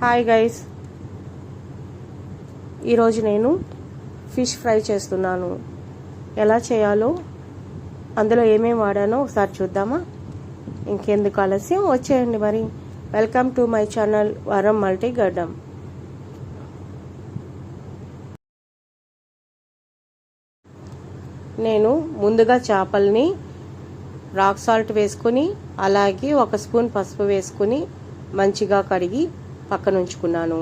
Hi guys, ఈరోజు నేను fish fry చేస్తున్నాను. ఎలా చేయాలో, అందులో ఏమేమి వాడానో ఒకసారి చూద్దామా? ఇంకెందుకు ఆలస్యం, వచ్చేయండి మరి. వెల్కమ్ టు మై ఛానల్ వరం మల్టీ గడ్డం. నేను ముందుగా చేపల్ని రాక్ సాల్ట్ వేసుకుని, అలాగే 1 స్పూన్ పసుపు వేసుకుని మంచిగా కడిగి పక్కన ఉంచుకున్నాను.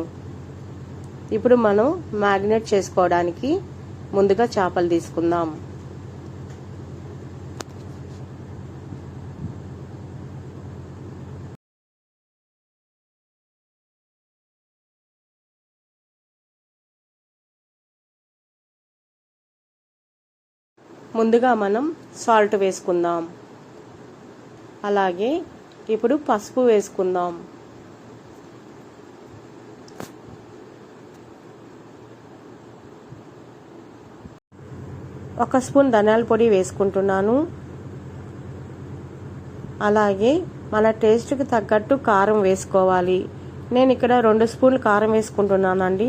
ఇప్పుడు మనం మ్యారినేట్ చేసుకోవడానికి ముందుగా చేపలు తీసుకుందాం. ముందుగా మనం సాల్ట్ వేసుకుందాం. అలాగే ఇప్పుడు పసుపు వేసుకుందాం. ఒక స్పూన్ ధనియాల పొడి వేసుకుంటున్నాను. అలాగే మన టేస్ట్కి తగ్గట్టు కారం వేసుకోవాలి. నేను ఇక్కడ 2 స్పూన్లు కారం వేసుకుంటున్నానండి.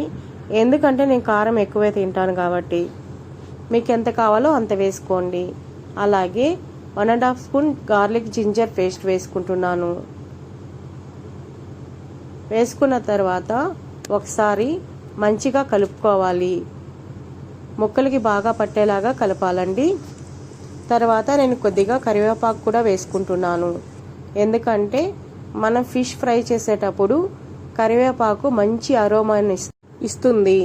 ఎందుకంటే నేను కారం ఎక్కువే తింటాను కాబట్టి. మీకు ఎంత కావాలో అంత వేసుకోండి. అలాగే 1.5 స్పూన్ గార్లిక్ జింజర్ పేస్ట్ వేసుకుంటున్నాను. వేసుకున్న తర్వాత ఒకసారి మంచిగా కలుపుకోవాలి. ముక్కలకి బాగా పట్టేలాగా కలపాలండి. తర్వాత నేను కొద్దిగా కరివేపాకు కూడా వేసుకుంటున్నాను. ఎందుకంటే మనం ఫిష్ ఫ్రై చేసేటప్పుడు కరివేపాకు మంచి అరోమాని ఇస్తుంది.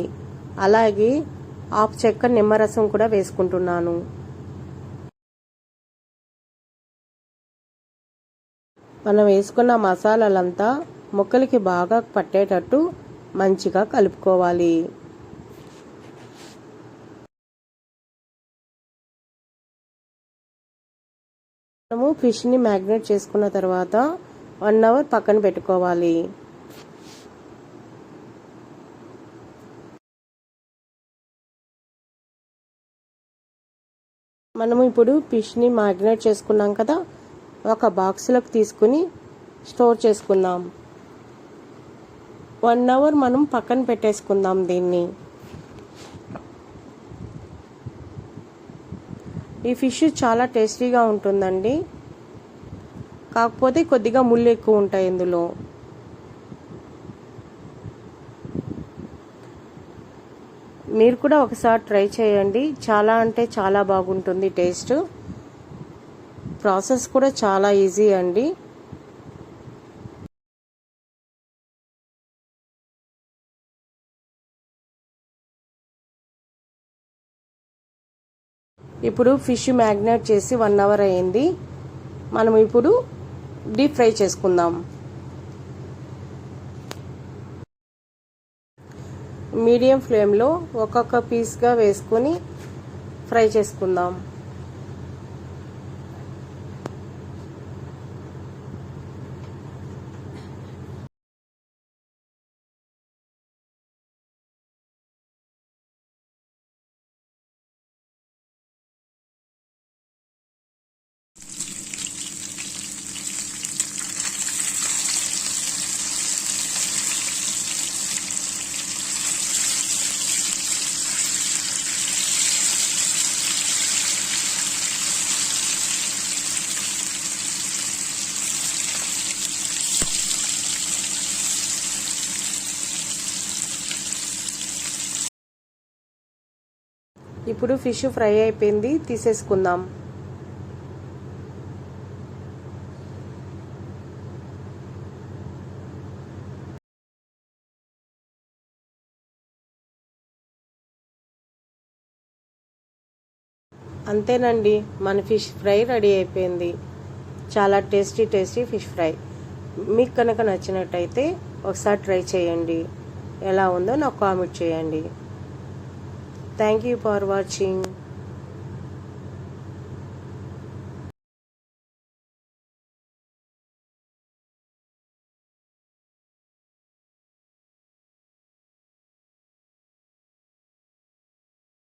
అలాగే 1/2 చెక్క నిమ్మరసం కూడా వేసుకుంటున్నాను. మనం వేసుకున్న మసాలాలంతా ముక్కలకి బాగా పట్టేటట్టు మంచిగా కలుపుకోవాలి. మనము ఫిష్ని మ్యారినేట్ చేసుకున్న తర్వాత 1 అవర్ పక్కన పెట్టుకోవాలి. మనము ఇప్పుడు ఫిష్ని మ్యారినేట్ చేసుకున్నాం కదా, ఒక బాక్స్లోకి తీసుకుని స్టోర్ చేసుకుందాం. 1 అవర్ మనం పక్కన పెట్టేసుకుందాం దీన్ని. ఈ ఫిష్ చాలా టేస్టీగా ఉంటుందండి. కాకపోతే కొద్దిగా ముళ్ళు ఎక్కువ ఉంటాయి ఇందులో. మీరు కూడా ఒకసారి ట్రై చేయండి. చాలా అంటే చాలా బాగుంటుంది టేస్ట్. ప్రాసెస్ కూడా చాలా ఈజీ అండి. ఇప్పుడు ఫిష్ మ్యారినేట్ చేసి 1 అవర్ అయింది. మనం ఇప్పుడు డీప్ ఫ్రై చేసుకుందాం. మీడియం ఫ్లేమ్లో ఒక్కొక్క పీస్గా వేసుకొని ఫ్రై చేసుకుందాం. ఇప్పుడు ఫిష్ ఫ్రై అయిపోయింది, తీసేసుకుందాం. అంతేనండి, మన ఫిష్ ఫ్రై రెడీ అయిపోయింది. చాలా టేస్టీ ఫిష్ ఫ్రై. మీకు కనుక నచ్చినట్టయితే ఒకసారి ట్రై చేయండి. ఎలా ఉందో నాకు కామెంట్ చేయండి. Thank you for watching.